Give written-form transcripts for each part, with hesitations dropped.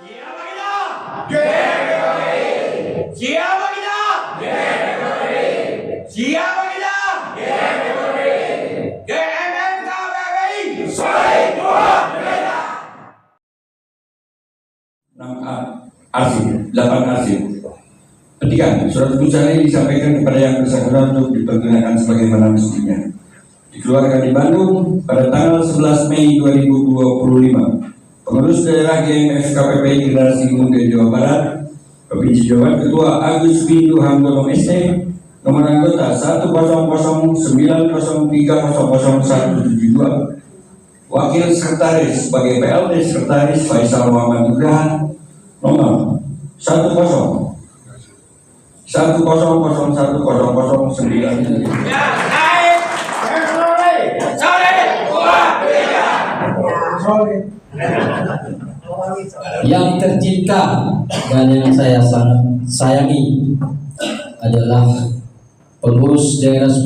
Siapa kita? GPPI. Siapa kita? GPPI. Siapa kita? GPPI. GMMKPPI. Solid Tuhan Beda. 6A arsip, 8 arsip. Petikan, surat keputusan ini disampaikan kepada yang bersangkutan untuk dipergunakan sebagaimana mestinya. Dikeluarkan di Bandung pada tanggal 11 Mei 2025. Pengurus daerah GMF KPPI Generasi Muda Jawa Barat, Provinsi Jawa Barat, Ketua Agus Windu Handono ST, nomor anggota 1009003000172. Wakil Sekretaris sebagai PLT Sekretaris Faisal Muhammad Nugraha, nomor 10010010009. Yang tercinta dan yang saya sangat sayangi adalah pengurus daerah 10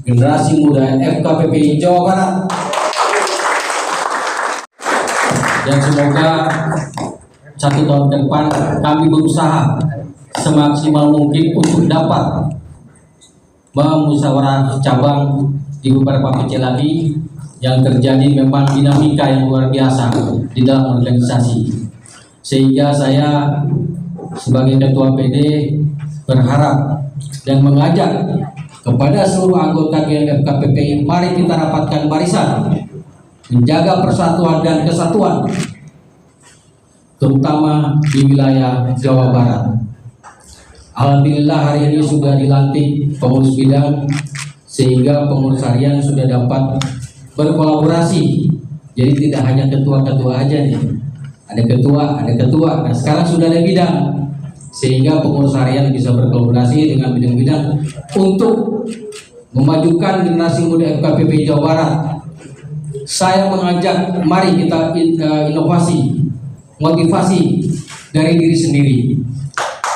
Generasi Muda FKPPI Jawa Barat, yang semoga 1 tahun ke depan kami berusaha semaksimal mungkin untuk dapat memusyawarah cabang di beberapa Cilabi yang terjadi memang dinamika yang luar biasa di dalam organisasi, sehingga saya sebagai ketua PD berharap dan mengajak kepada seluruh anggota GMF KPPI, mari kita rapatkan barisan, menjaga persatuan dan kesatuan, terutama di wilayah Jawa Barat. Alhamdulillah hari ini sudah dilantik pengurus bidang, sehingga pengurus harian sudah dapat berkolaborasi. Jadi tidak hanya ketua-ketua aja nih, ada ketua. Nah sekarang sudah ada bidang, sehingga pengurus harian bisa berkolaborasi dengan bidang-bidang untuk memajukan generasi muda FKPPI Jawa Barat. Saya mengajak, mari kita inovasi, motivasi dari diri sendiri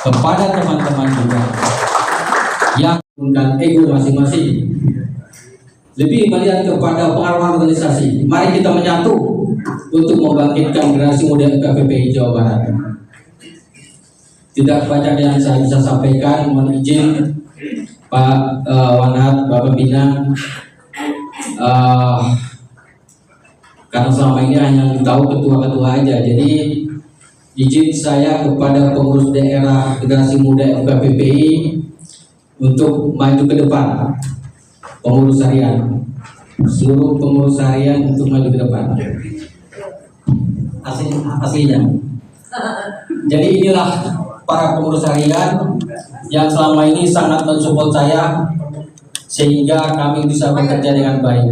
kepada teman-teman juga yang menggunakan ego masing-masing, lebih melihat kepada pengalaman organisasi. Mari kita menyatu untuk membangkitkan generasi muda FKPPI Jawa Barat. Tidak banyak yang saya bisa sampaikan, mohon izin Pak Wanat, Bapak Bina, karena selama ini hanya tahu ketua-ketua aja. Jadi izin saya kepada pengurus daerah generasi muda FKPPI untuk maju ke depan. Pengurus harian, seluruh pengurus harian untuk maju ke depan. Aslinya. Jadi inilah para pengurus harian yang selama ini sangat mensupport saya, sehingga kami bisa bekerja dengan baik.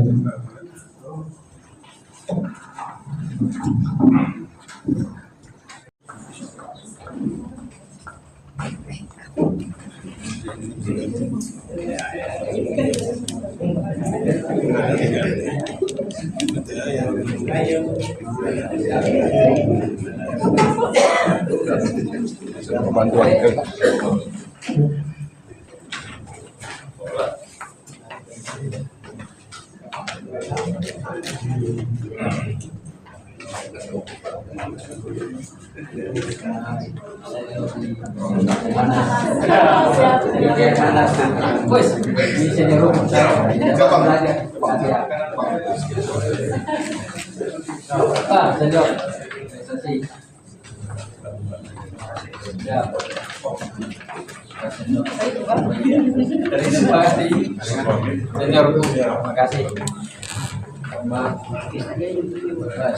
Terima kasih.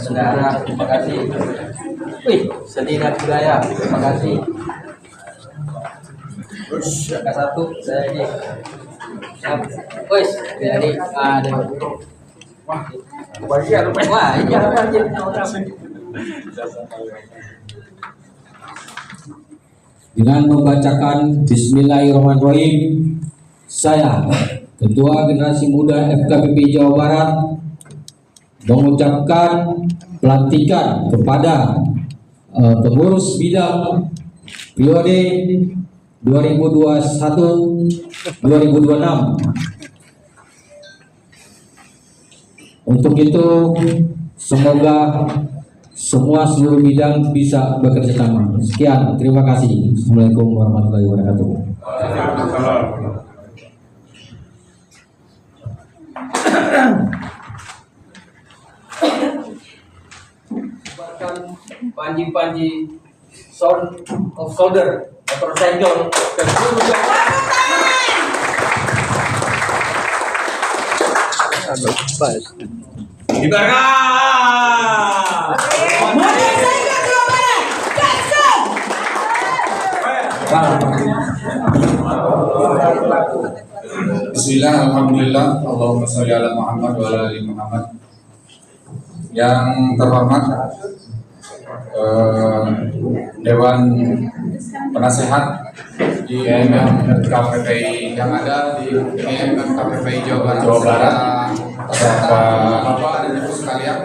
Saudara, terima kasih. Wih, Senina Budaya, terima kasih. Angka 1 saya ini. Wih, jadi ada. Wah, ini apa dengan membacakan Bismillahirrahmanirrahim, saya Ketua Generasi Muda FKPPI Jawa Barat mengucapkan pelantikan kepada pengurus bidang periode 2021-2026. Untuk itu semoga semua seluruh bidang bisa bekerja sama. Sekian, terima kasih. Assalamualaikum warahmatullahi wabarakatuh. Panji-panji sound of shoulder motorcycle dan seluruh Bismillah, alhamdulillah, Allahumma sholli ala Muhammad wa ala ali Muhammad. Yang terhormat Dewan Penasehat di KPPI yang ada di KPPI Jawa Barat, Bapak dan Ibu sekalian,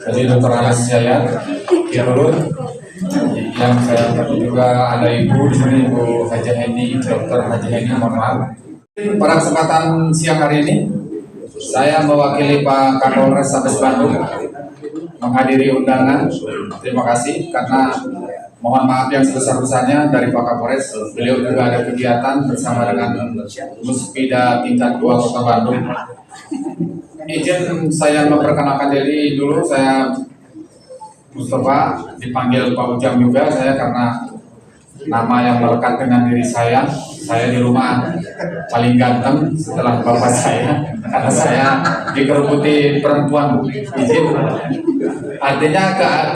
jadi Dr. Anas Jaya, Kirurut, yang saya hormati juga ada Ibu di sini, Ibu Haji Heni, Dr. Haji Heni, mohon maaf. Pada kesempatan siang hari ini, saya mewakili Pak Kapolres Sabes Bandung menghadiri undangan. Terima kasih karena mohon maaf yang sebesar-besarnya dari Pak Kapolres. Beliau juga ada kegiatan bersama dengan Muspida tingkat 2 Kota Bandung. Izin saya memperkenalkan diri dulu, saya Mustafa, dipanggil Pak Ujang juga saya karena nama yang melekat dengan diri saya. Saya di rumah paling ganteng setelah bapak saya, karena saya dikeruputi perempuan. Izin, artinya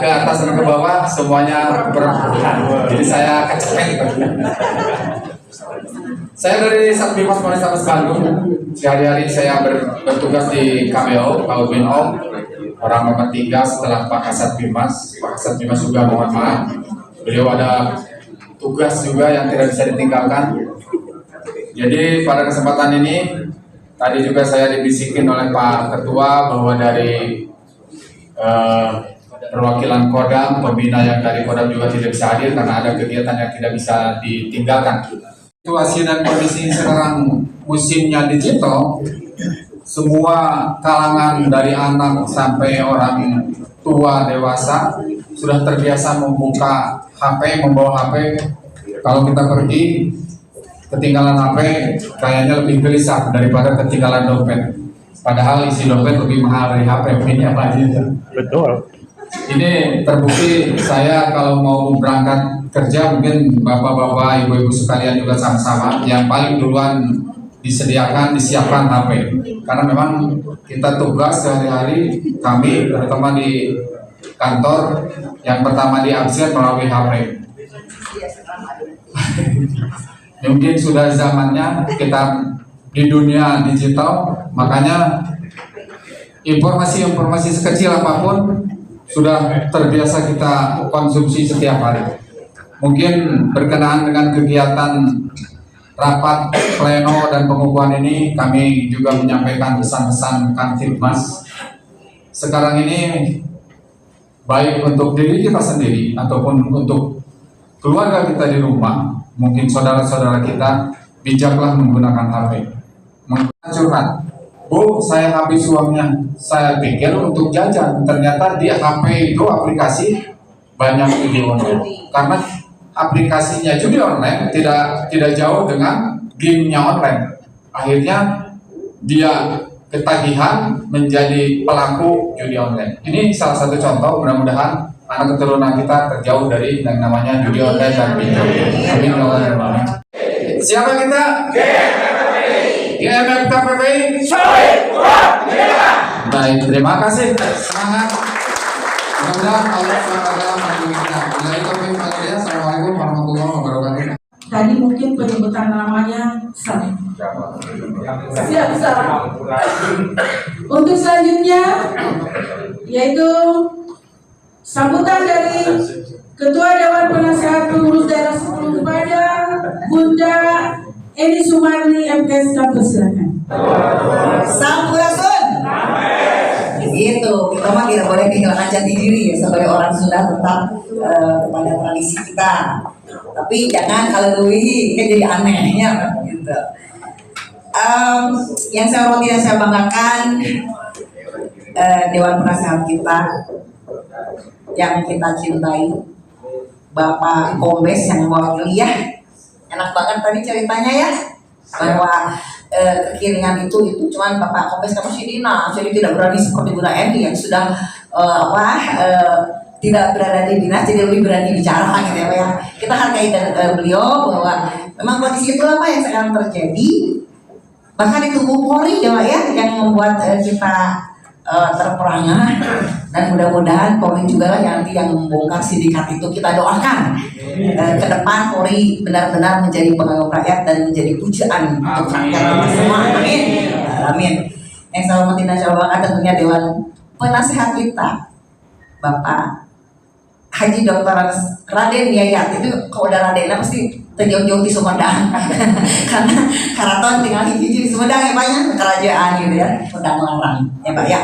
ke atas dan ke bawah semuanya perempuan. Jadi saya kecepet. Saya dari Satbimas Polres Sabes Bandung. Sehari-hari saya bertugas di KBO, Paul Bin Om, orang nomor 3 setelah Pak Kasat Bimas. Pak Kasat Bimas juga mohon maaf, beliau ada tugas juga yang tidak bisa ditinggalkan. Jadi pada kesempatan ini tadi juga saya dibisikin oleh Pak Ketua bahwa dari perwakilan Kodam, pembina yang dari Kodam juga tidak bisa hadir karena ada kegiatan yang tidak bisa ditinggalkan. Situasi dan kondisi sekarang musimnya digital, semua kalangan dari anak sampai orang tua dewasa sudah terbiasa membuka HP, membawa HP. Kalau kita pergi ketinggalan HP kayaknya lebih gelisah daripada ketinggalan dompet. Padahal isi dompet lebih mahal dari HP. Ini apa aja? Betul. Ini terbukti saya kalau mau berangkat kerja, mungkin bapak-bapak, ibu-ibu sekalian juga sama-sama. Yang paling duluan disiapkan HP. Karena memang kita tugas sehari-hari, kami terutama di kantor, yang pertama diabsen melalui HP. Mungkin sudah zamannya kita di dunia digital, makanya informasi sekecil apapun sudah terbiasa kita konsumsi setiap hari. Mungkin berkenaan dengan kegiatan rapat pleno dan pengukuhan ini, kami juga menyampaikan pesan-pesan Kamtibmas. Sekarang ini baik untuk diri kita sendiri ataupun untuk keluarga kita di rumah, mungkin saudara-saudara kita, bijaklah menggunakan HP. Curhat, Bu, saya habis uangnya. Saya pikir untuk jajan, ternyata di HP itu aplikasi banyak judi online. Karena aplikasinya judi online tidak jauh dengan gamenya online. Akhirnya dia ketagihan menjadi pelaku judi online. Ini salah satu contoh, mudah-mudahan anak keturunan kita terjauh dari yang namanya judi online dan pinjol. Amin. Siapa kita? GMF KPPI. Baik, terima kasih. Semangat. Mudah-mudahan Allah SWT melindungi kita. Assalamualaikum warahmatullahi wabarakatuh. Tadi mungkin penyebutan namanya Sam. Siap, Sam. Untuk selanjutnya yaitu sambutan dari Ketua Dewan Penasehat Pengurus Daerah 10 kepada Bunda Eni Sumarni MTS Kampus, silakan. Sampurasun. Begitu, kita mah tidak boleh kehilangan jati diri ya, sebagai orang Sunda tetap kepada tradisi kita. Tapi jangan haleluya, kan jadi anehnya gitu. Yang saya hormati dan saya banggakan Dewan Penasehat kita yang kita cintai, Bapak Kombes yang mewakili ya. Enak banget tadi ceritanya ya, bahwa kekinian itu cuman Bapak Kombes kamu Sidina, jadi tidak berani seperti Bunda Eni yang sudah tidak berada di dinas, jadi lebih berani bicara gitu ya Pak ya. Kita hargai beliau bahwa memang kondisi itulah Pak yang sekarang terjadi, bahkan di tubuh Polri ya Pak ya, yang membuat kita terperangah, dan mudah-mudahan Polri juga lah yang nanti yang membongkar sindikat itu. Kita doakan ke depan Polri benar-benar menjadi pengayom rakyat dan menjadi pujaan untuk rakyat kita semua. Amin. Amin. Yang saya hormati dan saya banggakan tentunya Dewan Penasehat kita, Bapak Haji Dr. Raden Yayat. Itu kalau udah Raden pasti terjauh-jauh di Sumedang karena Karaton tinggal di Sumedang ya Pak ya, kerajaan gitu ya, Sumedang Larang ya Pak ya,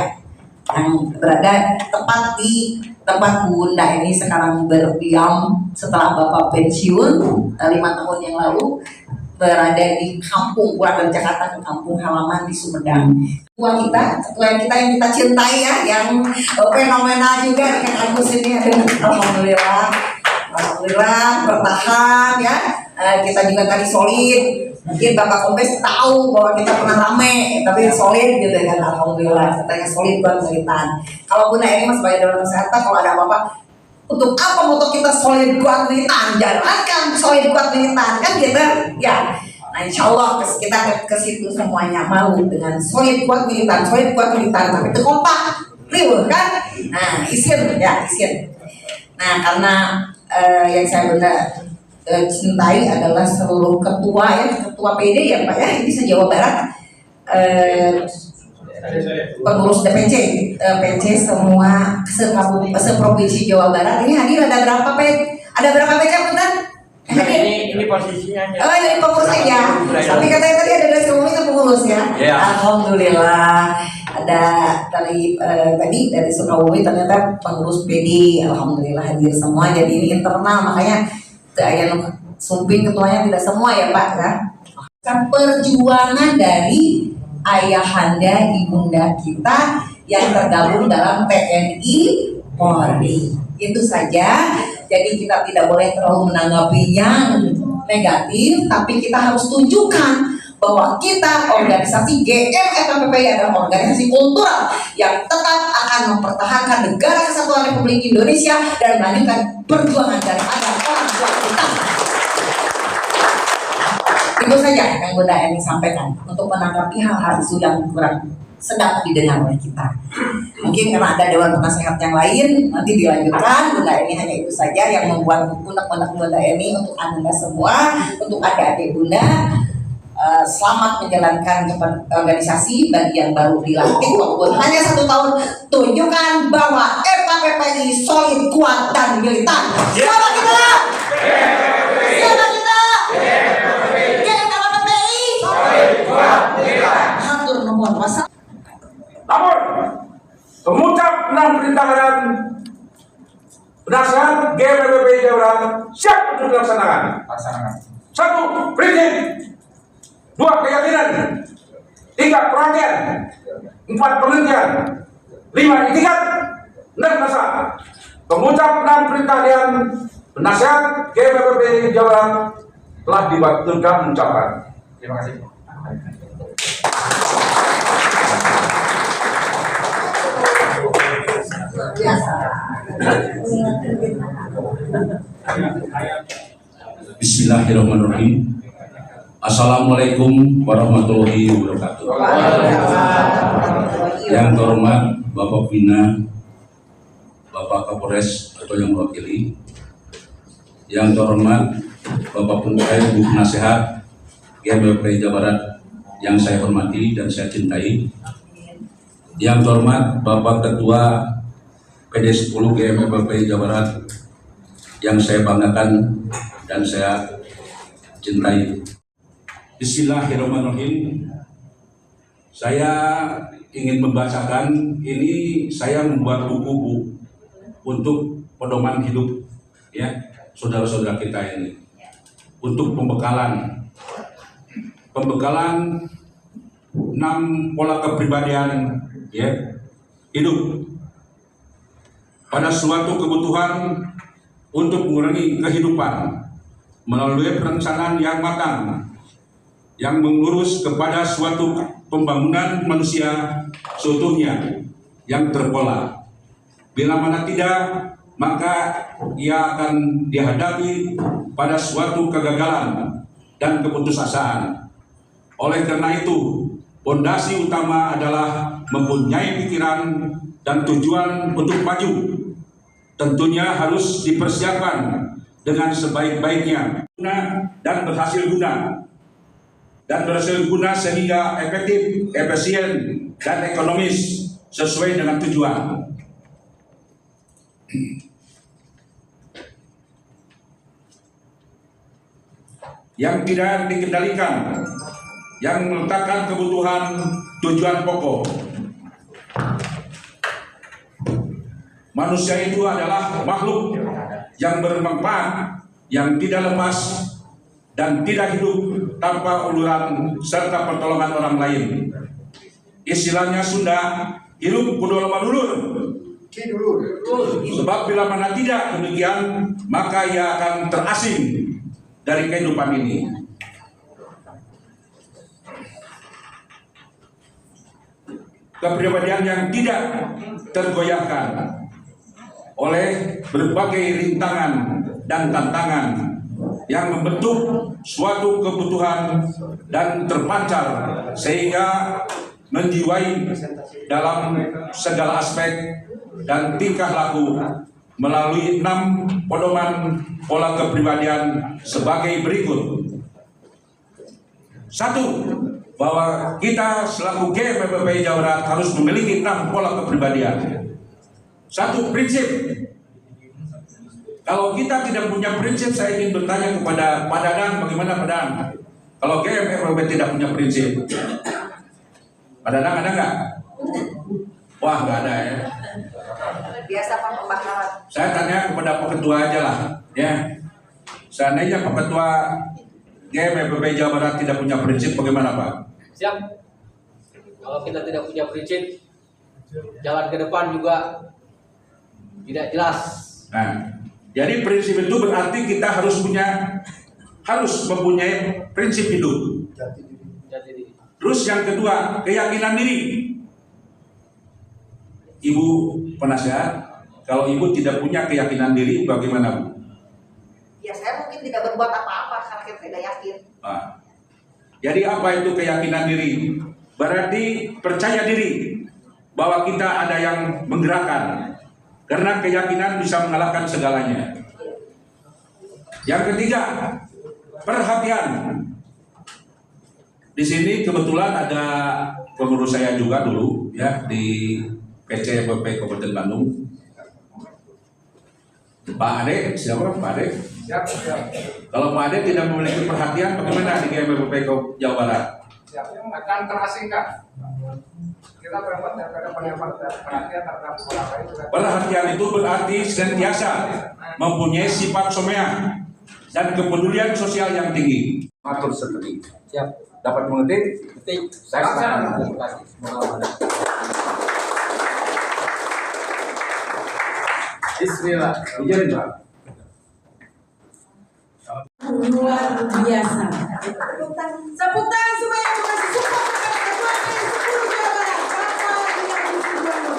yang berada tepat di tempat Bunda ini sekarang berdiam setelah Bapak pensiun 5 tahun yang lalu, berada di kampung pulang dari Jakarta ke kampung halaman di Sumedang. Ketua kita yang kita cintai ya, yang fenomenal juga di kampus ini. Alhamdulillah bertahan ya. Kita juga tadi solid. Mungkin Bapak Kombes tahu bahwa kita pernah rame, tapi solid gitu kan. Alhamdulillah katanya solid buat militan. Kalau Bunda ini mas sebagai Dewan Kesehatan, kalau ada apa-apa, untuk apa moto kita solid kuat militan? Jalankan solid kuat militan kan gitu ya. Nah insya Allah kita ke situ semuanya mau dengan solid kuat militan, tapi itu kompak, riuh kan? Nah isin ya isin. Nah karena yang saya Bunda cintai adalah seluruh ketua PD ya Pak ya, ini se-Jawa Barat, pengurus DPC, PC semua seprovinsi Jawa Barat. Ini hadir ada berapa Ada berapa PK Punten? Ini posisinya. Oh ini pengurusnya ya. Tapi katanya tadi ada dari semua itu pengurus ya. Yeah. Alhamdulillah. Ada tadi dari Sukabumi ternyata pengurus PD. Alhamdulillah hadir semua. Jadi ini internal, makanya yang sumping ketuanya tidak semua ya Pak ya. Perjuangan dari ayahanda ibunda kita yang tergabung dalam TNI Polri. Itu saja. Jadi kita tidak boleh terlalu menanggapi yang negatif, tapi kita harus tunjukkan bahwa kita organisasi GMFMPPI adalah organisasi kultural yang tetap akan mempertahankan negara kesatuan Republik Indonesia dan melanjutkan perjuangan daripada orang tua kita. Itu saja yang Bunda Eni sampaikan untuk menanggapi hal-hal isu yang kurang sedap didengar oleh kita. Mungkin karena ada Dewan Penasehat yang lain nanti dilanjutkan. Bunda Eni hanya itu saja yang membuat unek-unek Bunda Eni untuk Anda semua, untuk adik-adik Bunda. Selamat menjalankan organisasi bagi yang baru dilantik walaupun hanya 1 tahun. Tunjukkan bahwa FKPPI solid, kuat dan militan. Siapa kita? Siapa kita? FKPPI solid, kuat, militan. Hatur nuhun masa. Namun, mengucap 6 perintah dan penasehat GMFPPI Jawa Barat siap untuk dilaksanakan. 1. Prinsip, 2. Keyakinan, 3. perhatian, 4. penelitian, 5. itikat, 6. masa. Mengucap 6 perintah dan penasehat GMFPPI Jawa Barat telah dibatalkan ucapan. Terima kasih. Bismillahirrahmanirrahim. Assalamualaikum warahmatullahi wabarakatuh. Yang terhormat Bapak Bina, Bapak Kapolres atau yang mewakili, yang terhormat Bapak Ibu Penasehat GMFPPI Jawa Barat yang saya hormati dan saya cintai, yang terhormat Bapak Ketua PD 10 GMFPPI Jawa Barat yang saya banggakan dan saya cintai. Bismillahirrahmanirrahim. Saya ingin membacakan ini, saya membuat buku untuk pedoman hidup ya saudara-saudara kita ini, untuk pembekalan 6 pola kepribadian ya hidup. pada suatu kebutuhan untuk mengurangi kehidupan melalui perencanaan yang matang yang mengurus kepada suatu pembangunan manusia seutuhnya yang terpola. Bila mana tidak, maka ia akan dihadapi pada suatu kegagalan dan keputusasaan. Oleh karena itu, fondasi utama adalah mempunyai pikiran dan tujuan untuk maju. Tentunya harus dipersiapkan dengan sebaik-baiknya dan berhasil guna sehingga efektif, efisien, dan ekonomis sesuai dengan tujuan. Yang tidak dikendalikan, yang meletakkan kebutuhan tujuan pokok. Manusia itu adalah makhluk yang bermanfaat, yang tidak lepas dan tidak hidup tanpa uluran serta pertolongan orang lain. Istilahnya Sunda, hidup kudu lama dulur. Sebab bila mana tidak demikian, maka ia akan terasing dari kehidupan ini. Kepribadian yang tidak tergoyahkan oleh berbagai rintangan dan tantangan yang membentuk suatu kebutuhan dan terpancar sehingga menjiwai dalam segala aspek dan tingkah laku melalui 6 pedoman pola kepribadian sebagai berikut. 1. Bahwa kita selaku GMPPPI Jawa Barat harus memiliki 6 pola kepribadian. 1. Prinsip. Kalau kita tidak punya prinsip, saya ingin bertanya kepada Pak Dadang, bagaimana Pak Dadang? Kalau GMPPPI tidak punya prinsip, Pak Dadang ada nggak? Wah, nggak ada ya. Biasa Pak pembakaran. Saya tanya kepada Pak Ketua aja lah, ya. Seandainya Pak Ketua GMPPPI Jawa Barat tidak punya prinsip, bagaimana Pak? Siap. Kalau kita tidak punya prinsip, jalan ke depan juga tidak jelas. Nah, jadi prinsip itu berarti kita harus mempunyai prinsip hidup. Terus yang kedua, keyakinan diri. Ibu penasihat, kalau ibu tidak punya keyakinan diri, bagaimana Bu? Ya saya mungkin tidak berbuat apa-apa karena kita tidak yakin. Nah, jadi apa itu keyakinan diri? Berarti percaya diri bahwa kita ada yang menggerakkan. Karena keyakinan bisa mengalahkan segalanya. Yang ketiga, perhatian. Di sini kebetulan ada pengurus saya juga dulu ya di PCPP Kabupaten Bandung. Pak Ade, siapa Pak Ade? Siap. Kalau Pak Ade tidak memiliki perhatian, bagaimana di GMPPP Jawa Barat? Siap, akan terasingkan. Kita berbuat daripada perhatian terhadap orang lain. Perhatian itu berarti senantiasa mempunyai sifat someah dan kepedulian sosial yang tinggi. Atur seperti. Siap. Dapat mengerti? Ketik. Saya sekarang. Bismillah. Izin Pak. Luar biasa. Tepuk tangan semuanya untuk kasih support kepada Ketua P10 Jawa Barat, Bapak Dian Sugiono.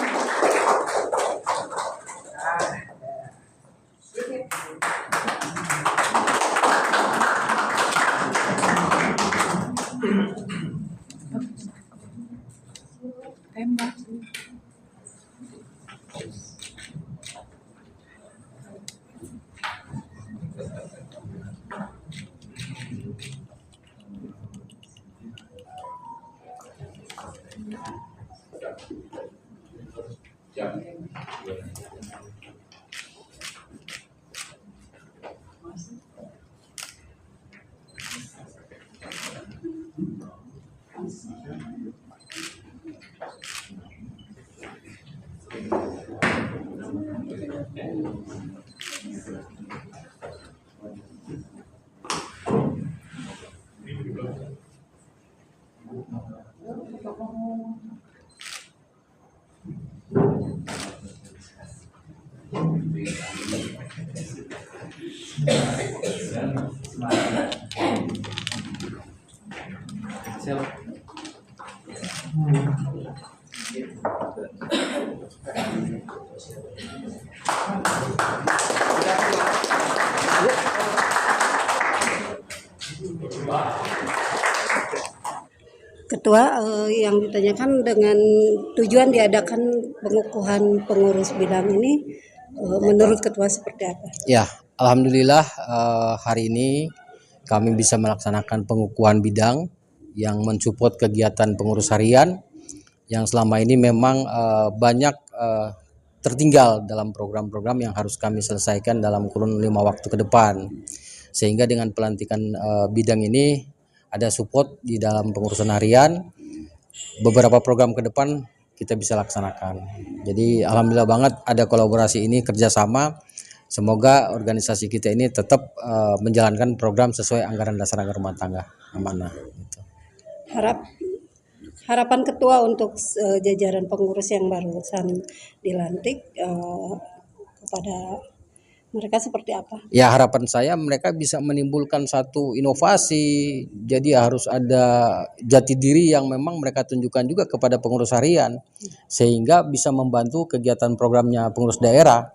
Ketua, yang ditanyakan dengan tujuan diadakan pengukuhan pengurus bidang ini, menurut Ketua seperti apa? Ya, alhamdulillah hari ini kami bisa melaksanakan pengukuhan bidang yang mensupport kegiatan pengurus harian yang selama ini memang banyak tertinggal dalam program-program yang harus kami selesaikan dalam kurun 5 waktu ke depan. Sehingga dengan pelantikan bidang ini ada support di dalam pengurusan harian, beberapa program ke depan kita bisa laksanakan. Jadi alhamdulillah banget ada kolaborasi ini, kerjasama. Semoga organisasi kita ini tetap menjalankan program sesuai anggaran dasar anggaran rumah tangga amanah. Gitu. Harapan Ketua untuk jajaran pengurus yang barusan dilantik kepada mereka seperti apa? Ya, harapan saya mereka bisa menimbulkan satu inovasi. Jadi harus ada jati diri yang memang mereka tunjukkan juga kepada pengurus harian, sehingga bisa membantu kegiatan programnya pengurus daerah.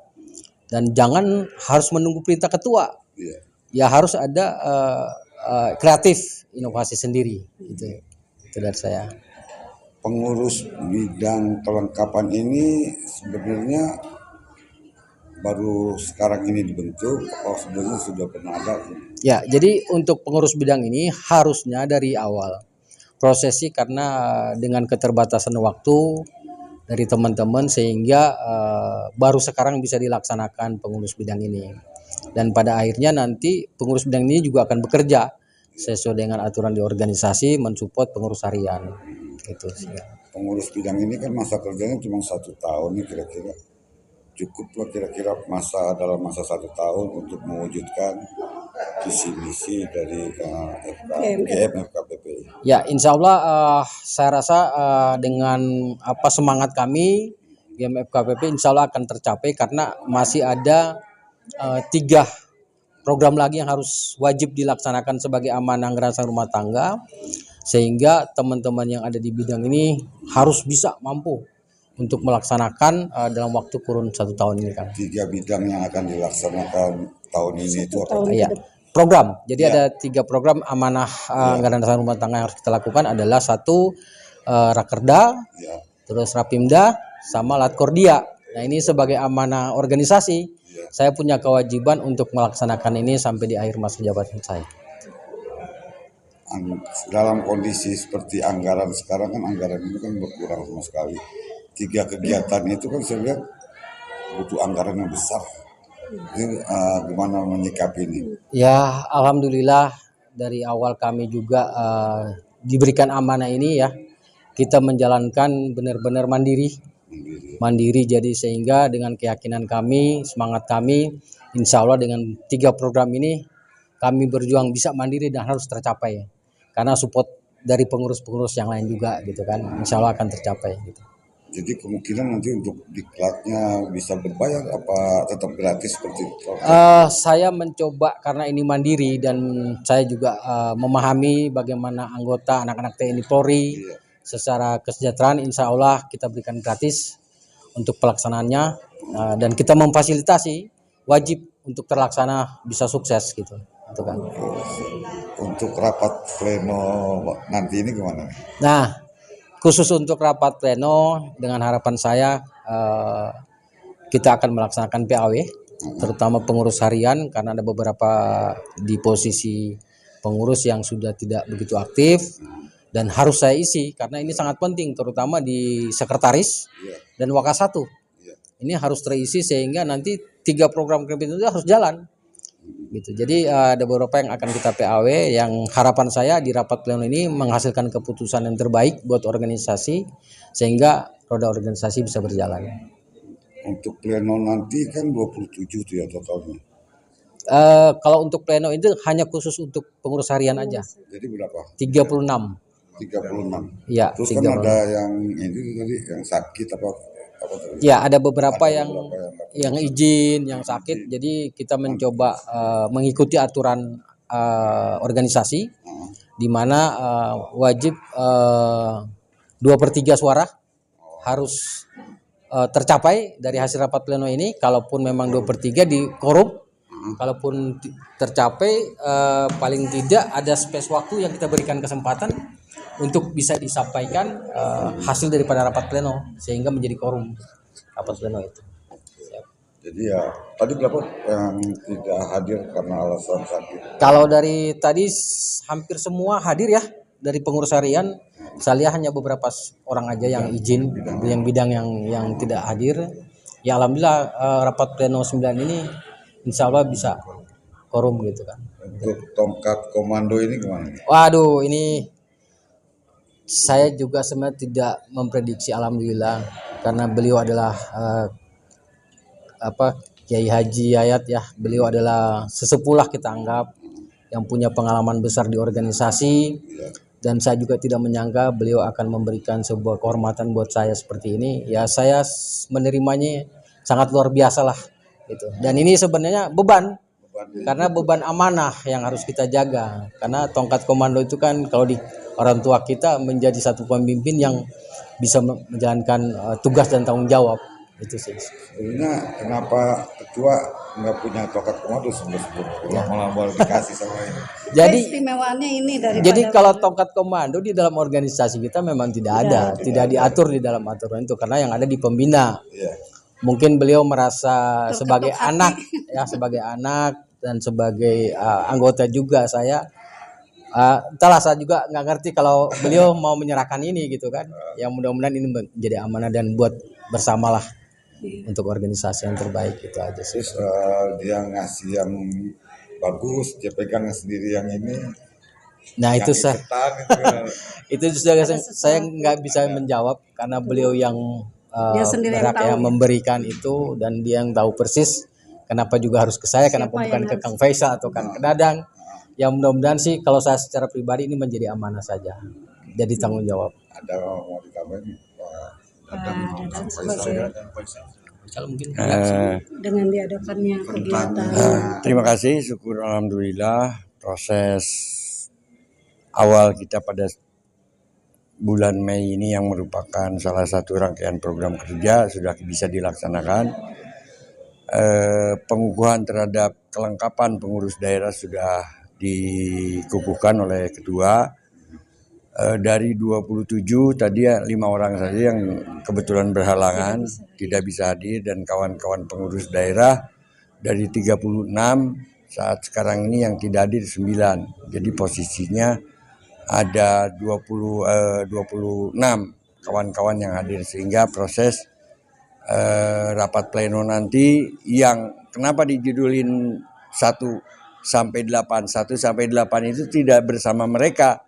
Dan jangan harus menunggu perintah ketua. Ya harus ada kreatif, inovasi sendiri. Gitu. Itu dari saya. Pengurus bidang kelengkapan ini sebenarnya baru sekarang ini dibentuk, sebelumnya sudah pernah ada? Ya, jadi untuk pengurus bidang ini harusnya dari awal prosesi, karena dengan keterbatasan waktu dari teman-teman sehingga baru sekarang bisa dilaksanakan pengurus bidang ini. Dan pada akhirnya nanti pengurus bidang ini juga akan bekerja sesuai dengan aturan di organisasi mensupport pengurus harian. Gitu sih. Pengurus bidang ini kan masa kerjanya cuma 1 tahun nih, kira-kira cukuplah kira-kira dalam masa 1 tahun untuk mewujudkan visi misi dari GMFKPP. Ya, insya Allah saya rasa dengan semangat kami GMFKPP insya Allah akan tercapai, karena masih ada 3 program lagi yang harus wajib dilaksanakan sebagai amanah anggaran rumah tangga, sehingga teman-teman yang ada di bidang ini harus bisa mampu untuk melaksanakan dalam waktu kurun 1 tahun ini kan. 3 bidang yang akan dilaksanakan tahun ini itu apa? Ya, program. Jadi ada 3 program amanah anggaran dasar rumah tangga yang harus kita lakukan adalah 1 Rakerda, terus Rapimda, sama Latkordia. Nah ini sebagai amanah organisasi, saya punya kewajiban untuk melaksanakan ini sampai di akhir masa jabatan saya. Dalam kondisi seperti anggaran sekarang kan, anggaran ini kan berkurang sama sekali. 3 kegiatan itu kan saya lihat butuh anggaran yang besar. Ini gimana menyikapi ini? Ya, alhamdulillah dari awal kami juga diberikan amanah ini ya. Kita menjalankan benar-benar mandiri. Jadi sehingga dengan keyakinan kami, semangat kami, insya Allah dengan 3 program ini kami berjuang bisa mandiri dan harus tercapai. Karena support dari pengurus-pengurus yang lain juga gitu kan, insya Allah akan tercapai gitu. Jadi kemungkinan nanti untuk diklatnya bisa berbayar apa tetap gratis seperti itu? Saya mencoba karena ini mandiri dan saya juga memahami bagaimana anggota anak-anak TNI Polri secara kesejahteraan, insya Allah kita berikan gratis untuk pelaksanaannya dan kita memfasilitasi wajib untuk terlaksana bisa sukses gitu. Itu kan. Untuk rapat pleno nanti ini gimana? Nah, khusus untuk rapat pleno dengan harapan saya kita akan melaksanakan PAW, terutama pengurus harian karena ada beberapa di posisi pengurus yang sudah tidak begitu aktif dan harus saya isi karena ini sangat penting, terutama di sekretaris dan wakasatu. Ini harus terisi sehingga nanti 3 program itu harus jalan. Gitu. Jadi ada beberapa yang akan kita PAW yang harapan saya di rapat pleno ini menghasilkan keputusan yang terbaik buat organisasi sehingga roda organisasi bisa berjalan. Untuk pleno nanti kan 27 tuh ya totalnya. Kalau untuk pleno itu hanya khusus untuk pengurus harian aja. Jadi berapa? 36. Ya, terus 36. Kan ada yang ini tadi yang sakit apa ya, ada beberapa yang izin, yang sakit. Jadi kita mencoba mengikuti aturan organisasi di mana wajib 2/3 suara harus tercapai dari hasil rapat pleno ini. Kalaupun memang 2/3 di korup, kalaupun tercapai paling tidak ada space waktu yang kita berikan kesempatan untuk bisa disampaikan hasil daripada rapat pleno sehingga menjadi korum rapat pleno itu. Jadi ya tadi berapa yang tidak hadir karena alasan sakit? Kalau dari tadi hampir semua hadir ya dari pengurus harian. Saya lihat hanya beberapa orang aja yang izin, yang bidang yang tidak hadir. Ya alhamdulillah rapat pleno 9 ini insya Allah bisa korum gitu kan. Untuk tongkat komando ini gimana? Waduh, ini saya juga sebenarnya tidak memprediksi, alhamdulillah, karena beliau adalah Kiai Haji Yayat ya. Beliau adalah sesepuh lah kita anggap yang punya pengalaman besar di organisasi, dan saya juga tidak menyangka beliau akan memberikan sebuah kehormatan buat saya seperti ini. Ya saya menerimanya sangat luar biasa lah gitu. Dan ini sebenarnya beban, karena beban amanah yang harus kita jaga. Karena tongkat komando itu kan kalau di orang tua kita menjadi satu pemimpin yang bisa menjalankan tugas dan tanggung jawab. Itu sih. Sebenarnya kenapa ketua nggak punya tongkat komando sebelum malah baru dikasih sama ini? Jadi Keistimewaannya ini daripada Jadi kalau tongkat komando di dalam organisasi kita memang tidak ada, tidak diatur di dalam aturan itu, karena yang ada di pembina. Iya. Mungkin beliau merasa Terketuk sebagai hati. anak ya, sebagai anak dan sebagai anggota juga saya. Entahlah, saya juga nggak ngerti kalau beliau mau menyerahkan ini gitu kan. Ya mudah-mudahan ini menjadi amanah dan buat bersamalah untuk organisasi yang terbaik, itu aja sih. Terus dia ngasih yang bagus, dia pegang sendiri yang ini. Nah yang itu saya iketan itu. itu juga saya nggak bisa menjawab karena beliau yang Dia sendiri yang berhak tahu, yang ya. memberikan itu, dan dia yang tahu persis kenapa juga harus ke saya, kenapa Siapa bukan yang ke harus- Kang Faisal atau Kang Dadang. Yang mudah-mudahan sih kalau saya secara pribadi ini menjadi amanah saja, jadi tanggung jawab. Ada mau ditambahin Kalau mungkin dengan diadakannya kegiatan. Terima kasih, syukur alhamdulillah proses awal kita pada bulan Mei ini yang merupakan salah satu rangkaian program kerja sudah bisa dilaksanakan. Pengukuhan terhadap kelengkapan pengurus daerah sudah dikukuhkan oleh ketua. Dari 27 tadi ya 5 orang saja yang kebetulan berhalangan tidak bisa hadir, dan kawan-kawan pengurus daerah dari 36 saat sekarang ini yang tidak hadir 9. Jadi posisinya ada 26 kawan-kawan yang hadir, sehingga proses rapat pleno nanti yang kenapa dijudulin 1 sampai 8 itu tidak bersama mereka,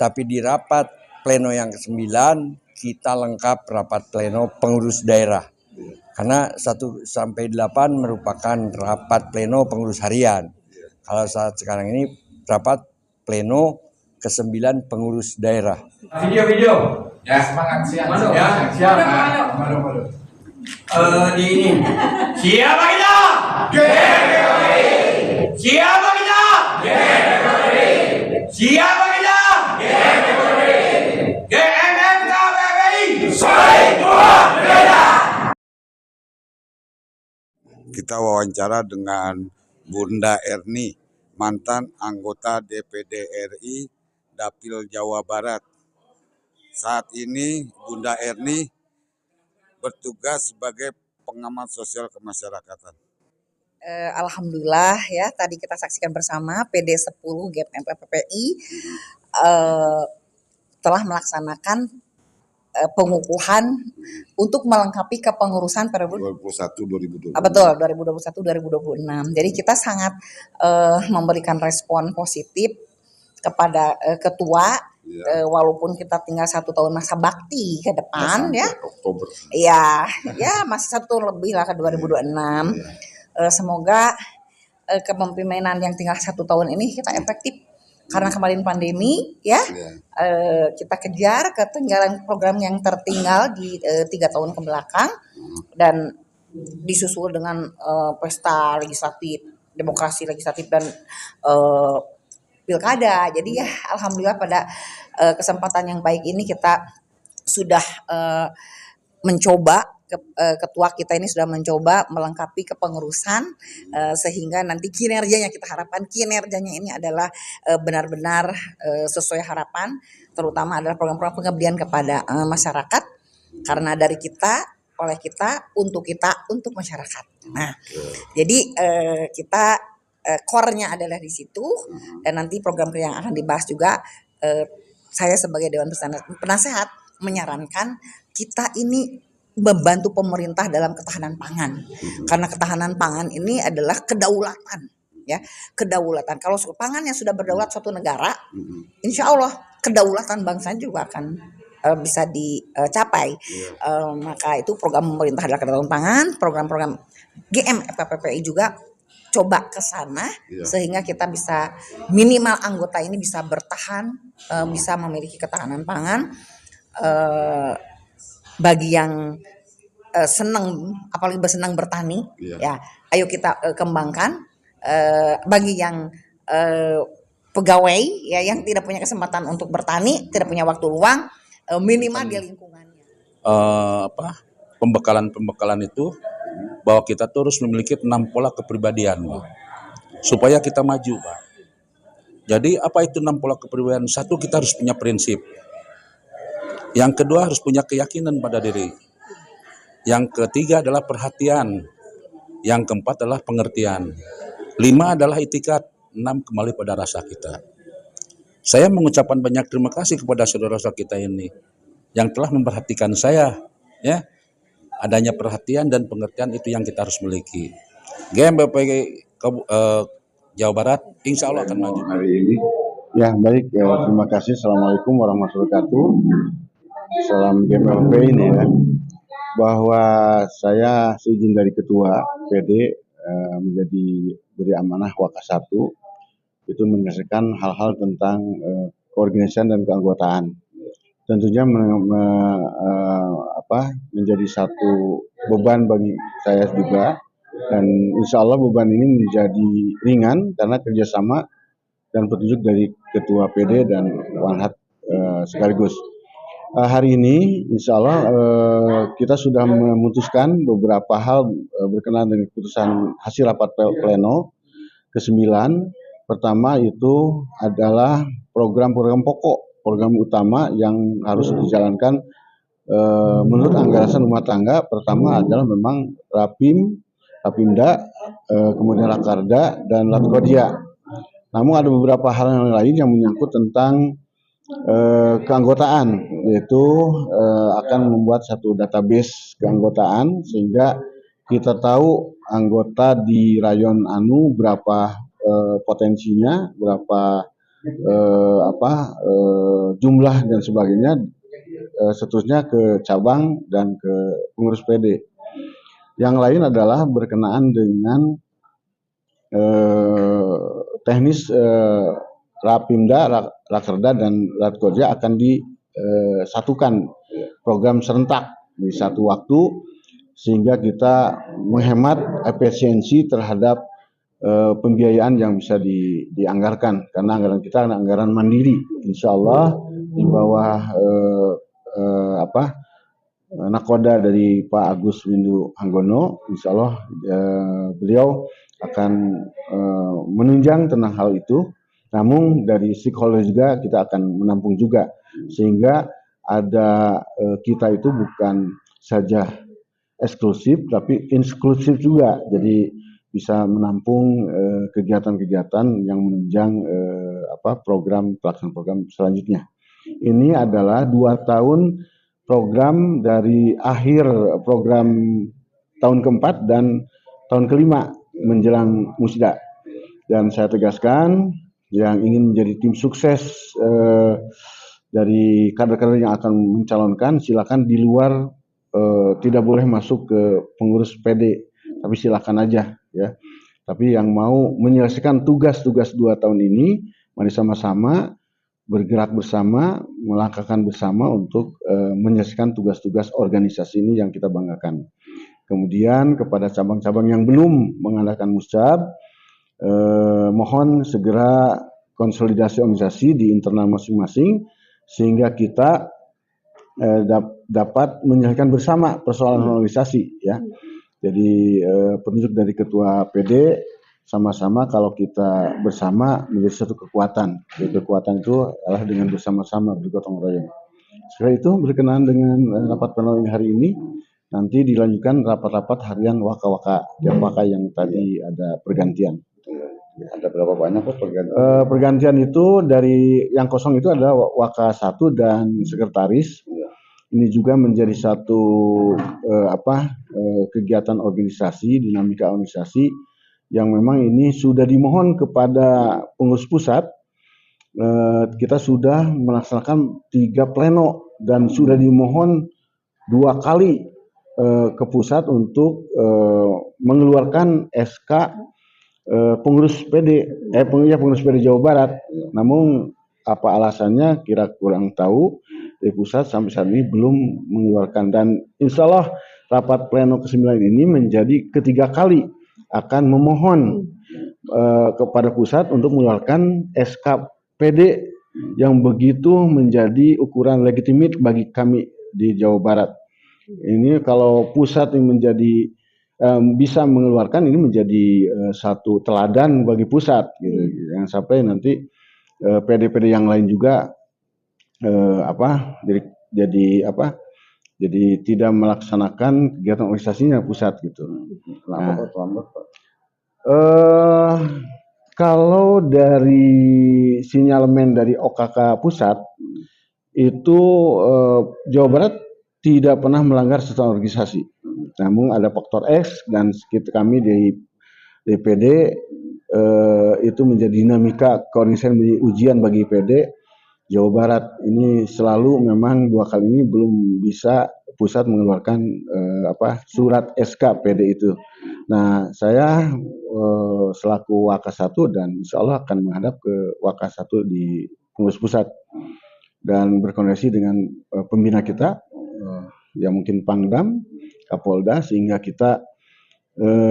tapi di rapat pleno yang ke-9 kita lengkap rapat pleno pengurus daerah. Karena 1 sampai 8 merupakan rapat pleno pengurus harian. Kalau saat sekarang ini rapat pleno ke-9 pengurus daerah. Video. Ya, semangat siang. Ya, siap. Di ini. Siapa kita? Siapa kita? Siapa kita? GMMKPPI. Kita wawancara dengan Bunda Erni, mantan anggota DPD RI Dapil Jawa Barat. Saat ini Bunda Erni bertugas sebagai pengamat sosial kemasyarakatan. Alhamdulillah ya, tadi kita saksikan bersama PD 10 GMMPPI telah melaksanakan pengukuhan untuk melengkapi kepengurusan periode 21-2020. betul 2021-2026. Jadi kita sangat memberikan respon positif kepada ketua, walaupun kita tinggal 1 tahun masa bakti ke depan ya. Oktober. Iya, ya masih 1 tahun lebih lah ke 2026. Semoga kepemimpinan yang tinggal 1 tahun ini kita efektif, karena kemarin pandemi ya. Kita kejar ketinggalan program yang tertinggal di 3 tahun ke belakang, dan disusul dengan pesta legislatif, demokrasi legislatif, dan pilkada. Jadi ya alhamdulillah pada kesempatan yang baik ini kita sudah mencoba ketua kita ini sudah mencoba melengkapi kepengurusan sehingga nanti kinerjanya kita harapkan kinerjanya ini adalah benar-benar sesuai harapan, terutama adalah program-program pengabdian kepada masyarakat karena dari kita, oleh kita, untuk masyarakat. Nah, jadi kita core-nya adalah di situ dan nanti program yang akan dibahas juga saya sebagai Dewan Penasehat menyarankan kita ini membantu pemerintah dalam ketahanan pangan. Karena ketahanan pangan ini adalah kedaulatan, ya, kedaulatan. Kalau pangannya sudah berdaulat suatu negara, insya Allah kedaulatan bangsa juga akan bisa dicapai. Maka itu program pemerintah adalah kedaulatan pangan, program-program GMFPPI juga coba ke sana sehingga kita bisa minimal anggota ini bisa bertahan, bisa memiliki ketahanan pangan. Bagi yang senang, apalagi bersenang bertani, ya, ayo kita kembangkan. Bagi yang pegawai, ya, yang tidak punya kesempatan untuk bertani, tidak punya waktu luang, minimal di lingkungannya. Pembekalan itu bahwa kita terus memiliki 6 pola kepribadian, Pak, supaya kita maju, Pak. Jadi apa itu 6 pola kepribadian? 1, kita harus punya prinsip. Yang kedua harus punya keyakinan pada diri. Yang ketiga adalah perhatian. Yang keempat adalah pengertian. 5 adalah itikat. 6 kembali pada rasa kita. Saya mengucapkan banyak terima kasih kepada saudara-saudara kita ini yang telah memperhatikan saya, ya. Adanya perhatian dan pengertian itu yang kita harus miliki. GMBPG Jawa Barat insya Allah akan maju hari ini. Ya, baik, terima kasih. Assalamualaikum warahmatullahi wabarakatuh. Salam GMLP ini, ya, bahwa saya seizin dari Ketua PD menjadi beri amanah Waka 1 itu menyelesaikan hal-hal tentang keorganisasian dan keanggotaan. Tentunya menjadi satu beban bagi saya juga, dan insya Allah beban ini menjadi ringan karena kerjasama dan petunjuk dari Ketua PD dan Wanhat sekaligus. Hari ini insya Allah kita sudah memutuskan beberapa hal berkenaan dengan keputusan hasil rapat pleno ke-9. Pertama itu adalah program-program pokok, program utama yang harus dijalankan menurut anggaran rumah tangga. Pertama adalah memang Rapimda, kemudian Rakarda dan Latkodia. Namun ada beberapa hal yang lain yang menyangkut tentang keanggotaan, yaitu akan membuat satu database keanggotaan sehingga kita tahu anggota di rayon anu berapa potensinya, berapa jumlah dan sebagainya, seterusnya ke cabang dan ke pengurus PD. Yang lain adalah berkenaan dengan teknis Rapimda, Rakerda dan Latkodia akan disatukan program serentak di satu waktu sehingga kita menghemat efisiensi terhadap pembiayaan yang bisa dianggarkan karena anggaran kita adalah anggaran mandiri, insya Allah di bawah nakoda dari Pak Agus Windu Anggono. Insya Allah beliau akan menunjang tentang hal itu. Namun dari stakeholder juga kita akan menampung juga sehingga ada kita itu bukan saja eksklusif tapi inklusif juga. Jadi bisa menampung kegiatan-kegiatan yang menunjang pelaksanaan program selanjutnya. Ini adalah 2 tahun program dari akhir program tahun keempat dan tahun kelima menjelang musda. Dan saya tegaskan yang ingin menjadi tim sukses dari kader-kader yang akan mencalonkan, silakan di luar, tidak boleh masuk ke pengurus PD, tapi silakan aja, ya. Tapi yang mau menyelesaikan tugas-tugas 2 tahun ini, mari sama-sama bergerak bersama, melangkahkan bersama untuk menyelesaikan tugas-tugas organisasi ini yang kita banggakan. Kemudian kepada cabang-cabang yang belum mengadakan muscab, mohon segera konsolidasi organisasi di internal masing-masing sehingga kita dapat menyelesaikan bersama persoalan organisasi ya. Jadi petunjuk dari ketua PD sama-sama kalau kita bersama menjadi satu kekuatan. Jadi kekuatan itu adalah dengan bersama-sama bergotong royong. Setelah itu berkenaan dengan rapat pleno hari ini, nanti dilanjutkan rapat-rapat harian waka-waka yang tadi ada pergantian. Ada berapa banyak kok pergantian? Pergantian itu dari yang kosong itu adalah waka 1 dan sekretaris. Ini juga menjadi satu kegiatan organisasi, dinamika organisasi yang memang ini sudah dimohon kepada pengurus pusat. Kita sudah melaksanakan 3 pleno dan sudah dimohon 2 kali ke pusat untuk mengeluarkan SK pengurus PD Jawa Barat. Namun apa alasannya kira kurang tahu, dari pusat sampai saat ini belum mengeluarkan, dan insya Allah rapat pleno ke-9 ini menjadi ketiga kali akan memohon kepada pusat untuk mengeluarkan SK PD yang begitu menjadi ukuran legitimit bagi kami di Jawa Barat. Ini kalau pusat yang menjadi bisa mengeluarkan, ini menjadi satu teladan bagi pusat gitu. Yang sampai nanti PD-PD yang lain juga jadi tidak melaksanakan kegiatan organisasinya pusat gitu. Nah, kalau dari sinyalemen dari OKK pusat itu Jawa Barat tidak pernah melanggar statuta organisasi. Namun ada faktor X dan kami di DPD itu menjadi dinamika koordinasi menjadi ujian bagi PD Jawa Barat. Ini selalu memang 2 kali ini belum bisa pusat mengeluarkan surat SK PD itu. Nah, saya selaku Waka 1 dan insya Allah akan menghadap ke Waka 1 di pengurus pusat dan berkoordinasi dengan pembina kita, ya mungkin Pangdam, Kapolda, sehingga kita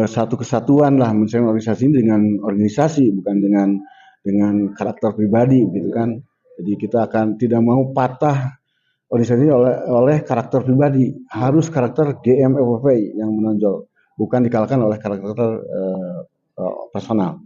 satu kesatuan lah menyelesaikan organisasi ini dengan organisasi, bukan dengan karakter pribadi gitu kan. Jadi kita akan tidak mau patah organisasi oleh karakter pribadi, harus karakter GMFPI yang menonjol, bukan dikalahkan oleh karakter personal.